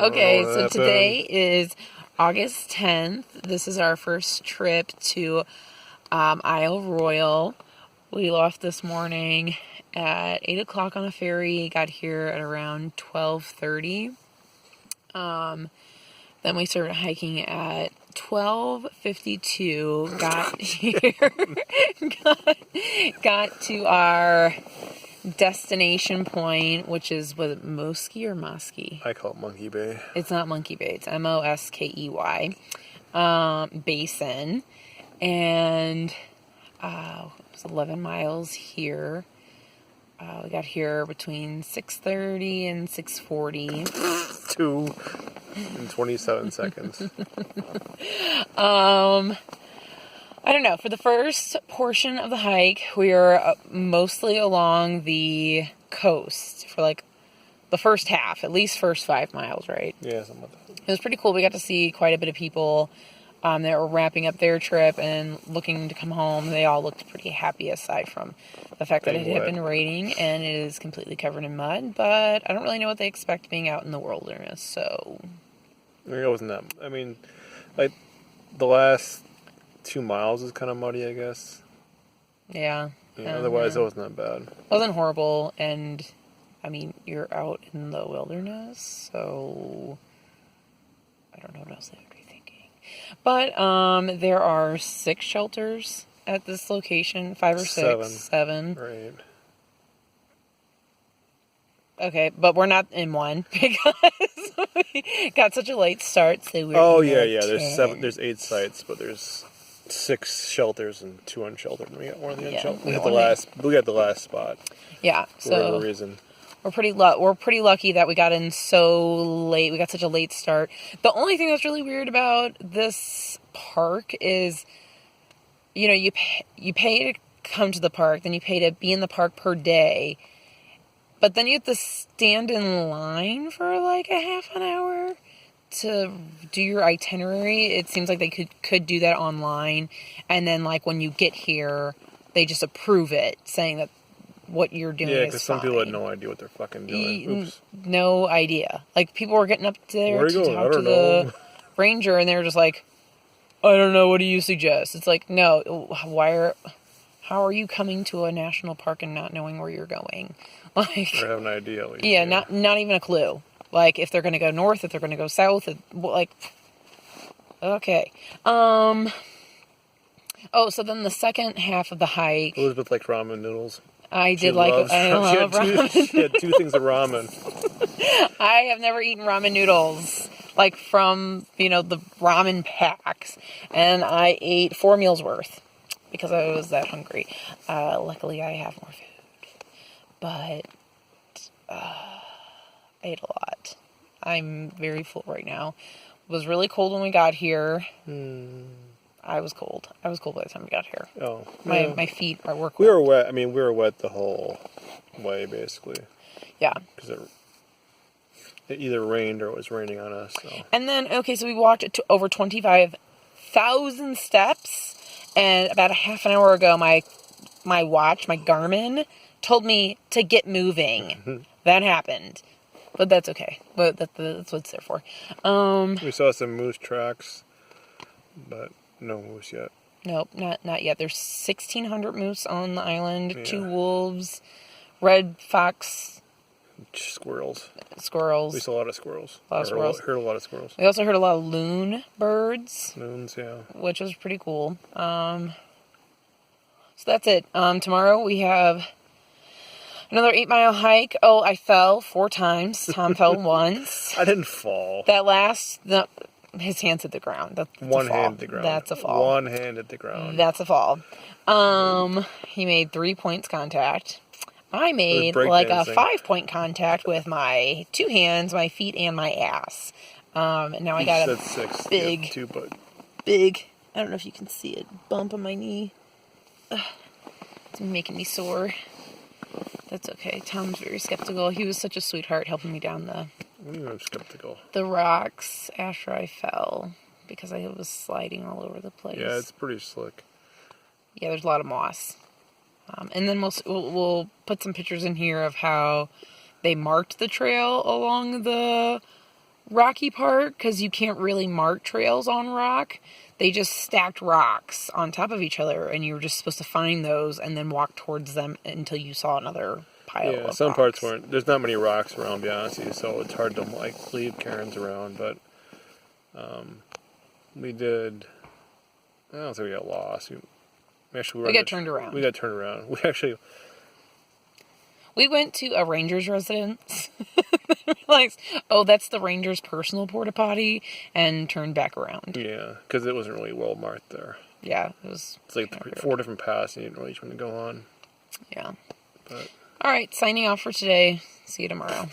Okay, so today is August 10th. This is our first trip to Isle Royale. We left this morning at 8 o'clock on a ferry, got here at around 12:30. Then we started hiking at 12:52, got here, got to our destination point, which is, was it Moskey or Moskey? I call it Monkey Bay. It's not Monkey Bay, it's Moskey Basin. And it was 11 miles here. We got here between 6:30 and 6:40. 2 and 27 seconds. I don't know. For the first portion of the hike, we were mostly along the coast for like the first half, at least first 5 miles, right? Yeah, something like that. It was pretty cool. We got to see quite a bit of people that were wrapping up their trip and looking to come home. They all looked pretty happy, aside from the fact that it had been raining and it is completely covered in mud. But I don't really know what they expect being out in the wilderness, so... It wasn't that... I mean, like, the last 2 miles is kind of muddy, I guess. Yeah. Otherwise, it wasn't that bad. It wasn't horrible, and, I mean, you're out in the wilderness, so... I don't know what else they would be thinking. But, there are 6 shelters at this location. 5 or 6? 7. Right. Okay, but we're not in one because we got such a late start, so we're There's 8 sites, but there's 6 shelters and 2 unsheltered. And we got one of the unsheltered. We got the last spot. Yeah, for whatever reason. We're pretty lucky that we got in so late. We got such a late start. The only thing that's really weird about this park is, you know, you pay to come to the park, then you pay to be in the park per day. But then you have to stand in line for like a half an hour to do your itinerary. It seems like they could do that online. And then like when you get here, they just approve it, saying that what you're doing is fine. Yeah, because some people had no idea what they're fucking doing. Oops. No idea. Like people were getting up there to talk to the ranger and they were just like, I don't know, what do you suggest? It's like, no, how are you coming to a national park and not knowing where you're going? Like, or have an idea at least. Yeah, not even a clue. Like, if they're going to go north, if they're going to go south, like, okay. Oh, so then the second half of the hike... Elizabeth liked ramen noodles. I love ramen. She had 2 things of ramen. I have never eaten ramen noodles, like, from, the ramen packs. And I ate 4 meals worth because I was that hungry. Luckily, I have more food. But I ate a lot. I'm very full right now. It was really cold when we got here. I was cold. I was cold by the time we got here. Oh. My feet were cold. We were wet. I mean, we were wet the whole way, basically. Yeah. Because it either rained or it was raining on us. So. And then, okay, so we walked over 25,000 steps. And about a half an hour ago, my watch, my Garmin, told me to get moving. That happened. But that's okay. But that's what it's there for. We saw some moose tracks, but no moose yet. Nope, not yet. There's 1,600 moose on the island, 2 wolves, red fox. Squirrels. We saw a lot of squirrels. Heard a lot of squirrels. We also heard a lot of loon birds. Loons, yeah. Which was pretty cool. So that's it. Tomorrow we have another 8-mile hike. Oh, I fell 4 times. Tom fell once. I didn't fall. His hands hit the ground. That's one hand hit the ground. That's a fall. One hand hit the ground. That's a fall. He made 3 points contact. I made like a 5-point contact with my 2 hands, my feet, and my ass. And now I got a 6. big, I don't know if you can see it, bump on my knee. It's making me sore. That's okay. Tom's very skeptical. He was such a sweetheart helping me down I'm skeptical. The rocks after I fell because I was sliding all over the place. Yeah, it's pretty slick. Yeah, there's a lot of moss. And then we'll put some pictures in here of how they marked the trail along the rocky part, because you can't really mark trails on rock. They just stacked rocks on top of each other, and you were just supposed to find those and then walk towards them until you saw another pile of some rocks. parts weren't. There's not many rocks around, to be honest with you, so it's hard to like leave cairns around. But we did. I don't think we got lost. We got turned around. We got turned around. We went to a ranger's residence, realized, oh, that's the ranger's personal porta potty, and turned back around. Yeah, because it wasn't really well marked there. Yeah, it was. It's like 4 different paths, and you didn't really want to go on. Yeah. But all right, signing off for today. See you tomorrow.